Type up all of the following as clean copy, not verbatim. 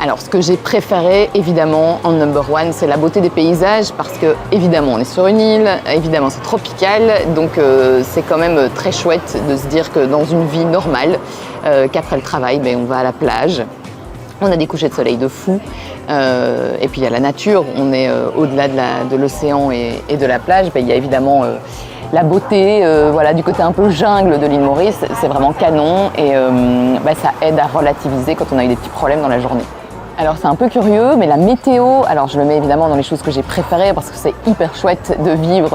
Alors, ce que j'ai préféré, évidemment, en number one, c'est la beauté des paysages parce que, évidemment, on est sur une île, évidemment, c'est tropical, donc c'est quand même très chouette de se dire que dans une vie normale, qu'après le travail, on va à la plage, on a des couchers de soleil de fou, et puis il y a la nature, on est au-delà de l'océan et de la plage, il y a évidemment la beauté, voilà, du côté un peu jungle de l'île Maurice, c'est vraiment canon et ça aide à relativiser quand on a eu des petits problèmes dans la journée. Alors c'est un peu curieux, mais la météo, alors je le mets évidemment dans les choses que j'ai préférées parce que c'est hyper chouette de vivre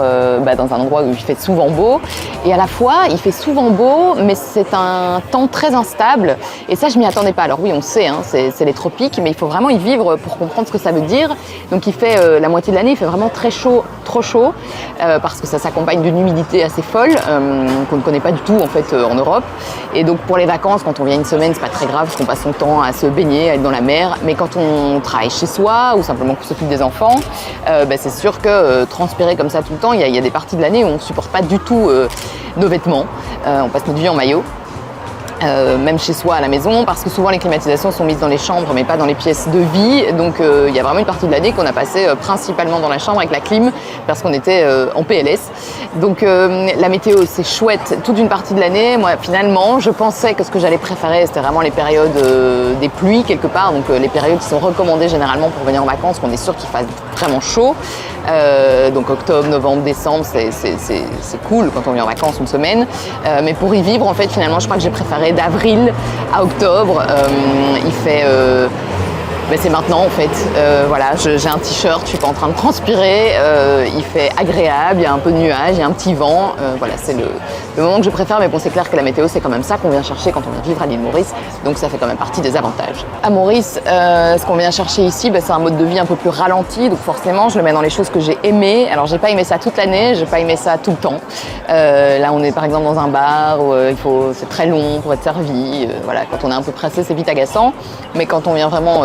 dans un endroit où il fait souvent beau. Et à la fois, il fait souvent beau, mais c'est un temps très instable. Et ça, je m'y attendais pas. Alors oui, on sait, hein, c'est les tropiques, mais il faut vraiment y vivre pour comprendre ce que ça veut dire. Donc il fait la moitié de l'année, il fait vraiment très chaud, trop chaud, parce que ça s'accompagne d'une humidité assez folle qu'on ne connaît pas du tout en fait en Europe. Et donc pour les vacances, quand on vient une semaine, c'est pas très grave parce qu'on passe son temps à se baigner, à être dans la mer. Mais quand on travaille chez soi ou simplement qu'on s'occupe des enfants, c'est sûr que transpirer comme ça tout le temps, il y a des parties de l'année où on ne supporte pas du tout nos vêtements. On passe notre vie en maillot. Même chez soi à la maison, parce que souvent les climatisations sont mises dans les chambres mais pas dans les pièces de vie, donc il y a vraiment une partie de l'année qu'on a passé principalement dans la chambre avec la clim parce qu'on était en PLS. Donc la météo c'est chouette toute une partie de l'année. Moi finalement je pensais que ce que j'allais préférer c'était vraiment les périodes des pluies quelque part, donc les périodes qui sont recommandées généralement pour venir en vacances, qu'on est sûr qu'il fasse vraiment chaud. Donc octobre, novembre, décembre, c'est cool quand on vient en vacances une semaine. Mais pour y vivre, en fait, finalement, je crois que j'ai préféré d'avril à octobre. Il fait... c'est maintenant en fait, voilà, j'ai un t-shirt, je suis pas en train de transpirer, il fait agréable, il y a un peu de nuages, il y a un petit vent, voilà, c'est le moment que je préfère, mais bon c'est clair que la météo c'est quand même ça qu'on vient chercher quand on vient vivre à l'île Maurice, donc ça fait quand même partie des avantages. À Maurice, ce qu'on vient chercher ici, c'est un mode de vie un peu plus ralenti, donc forcément je le mets dans les choses que j'ai aimées. Alors j'ai pas aimé ça toute l'année, j'ai pas aimé ça tout le temps. Là on est par exemple dans un bar où c'est très long pour être servi, voilà, quand on est un peu pressé c'est vite agaçant, mais quand on vient vraiment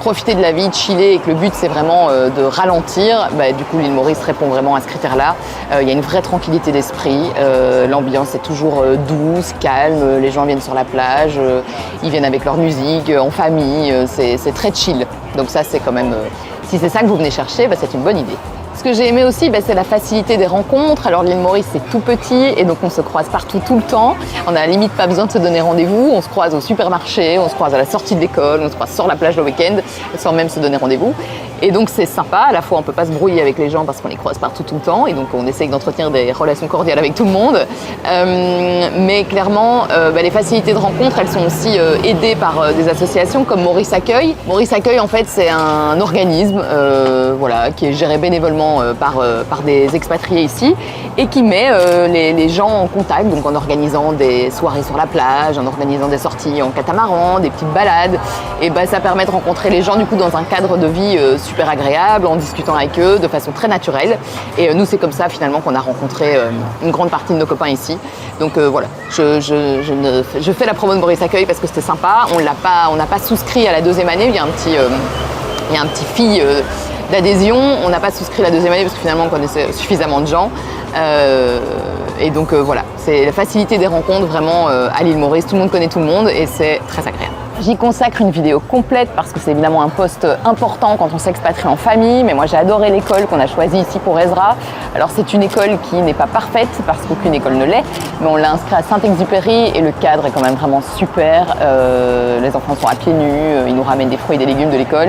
profiter de la vie, chiller et que le but c'est vraiment de ralentir, du coup l'île Maurice répond vraiment à ce critère-là. Il y a une vraie tranquillité d'esprit, l'ambiance est toujours douce, calme, les gens viennent sur la plage, ils viennent avec leur musique, en famille, c'est très chill. Donc ça c'est quand même, si c'est ça que vous venez chercher, c'est une bonne idée. Ce que j'ai aimé aussi, c'est la facilité des rencontres. Alors l'île Maurice, c'est tout petit et donc on se croise partout tout le temps. On a à la limite pas besoin de se donner rendez-vous. On se croise au supermarché, on se croise à la sortie de l'école, on se croise sur la plage le week-end sans même se donner rendez-vous. Et donc c'est sympa. À la fois, on peut pas se brouiller avec les gens parce qu'on les croise partout tout le temps et donc on essaye d'entretenir des relations cordiales avec tout le monde. Mais clairement, les facilités de rencontre, elles sont aussi aidées par des associations comme Maurice Accueil. Maurice Accueil, en fait, c'est un organisme voilà, qui est géré bénévolement par des expatriés ici et qui met les gens en contact, donc en organisant des soirées sur la plage, en organisant des sorties en catamaran, des petites balades. Et ça permet de rencontrer les gens du coup dans un cadre de vie super agréable, en discutant avec eux de façon très naturelle. Et nous, c'est comme ça finalement qu'on a rencontré une grande partie de nos copains ici. Donc voilà, je fais la promo de Maurice Accueil parce que c'était sympa. On n'a pas souscrit à la deuxième année. Il y a un petit fee d'adhésion. On n'a pas souscrit la deuxième année parce que finalement on connaissait suffisamment de gens. Et donc voilà, c'est la facilité des rencontres vraiment à l'île Maurice. Tout le monde connaît tout le monde et c'est très agréable. J'y consacre une vidéo complète parce que c'est évidemment un poste important quand on s'expatrie en famille, mais moi j'ai adoré l'école qu'on a choisie ici pour Ezra. Alors c'est une école qui n'est pas parfaite parce qu'aucune école ne l'est, mais on l'a inscrit à Saint-Exupéry et le cadre est quand même vraiment super. Les enfants sont à pieds nus, ils nous ramènent des fruits et des légumes de l'école.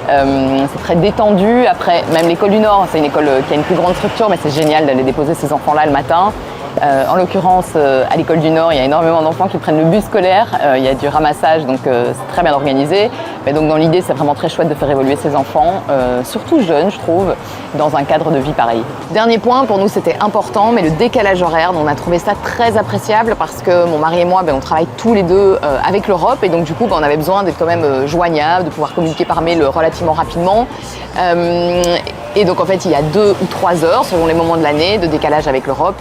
C'est très détendu. Après, même l'école du Nord, c'est une école qui a une plus grande structure, mais c'est génial d'aller déposer ces enfants-là le matin. En l'occurrence, à l'école du Nord, il y a énormément d'enfants qui prennent le bus scolaire. Il y a du ramassage, donc c'est très bien organisé. Mais donc dans l'idée, c'est vraiment très chouette de faire évoluer ces enfants, surtout jeunes, je trouve, dans un cadre de vie pareil. Dernier point, pour nous, c'était important, mais le décalage horaire, on a trouvé ça très appréciable parce que mon mari et moi, on travaille tous les deux avec l'Europe et donc du coup, on avait besoin d'être quand même joignables, de pouvoir communiquer par mail relativement rapidement. Et donc en fait, il y a 2 ou 3 heures selon les moments de l'année de décalage avec l'Europe.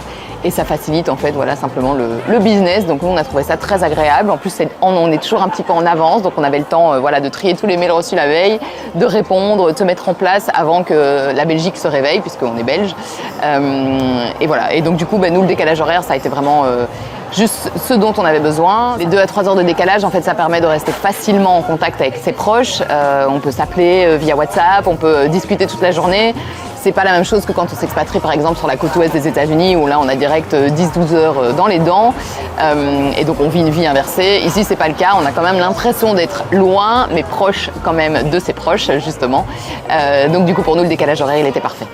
Et ça facilite en fait voilà, simplement le business. Donc nous on a trouvé ça très agréable. En plus on est toujours un petit peu en avance, donc on avait le temps voilà, de trier tous les mails reçus la veille, de répondre, de se mettre en place avant que la Belgique se réveille puisqu'on est belge. Et voilà. Et donc du coup nous le décalage horaire ça a été vraiment juste ce dont on avait besoin. Les 2 à 3 heures de décalage, en fait, ça permet de rester facilement en contact avec ses proches. On peut s'appeler via WhatsApp, on peut discuter toute la journée. C'est pas la même chose que quand on s'expatrie par exemple sur la côte ouest des États-Unis où là on a direct 10-12 heures dans les dents et donc on vit une vie inversée. Ici c'est pas le cas, on a quand même l'impression d'être loin mais proche quand même de ses proches justement. Donc du coup pour nous le décalage horaire il était parfait.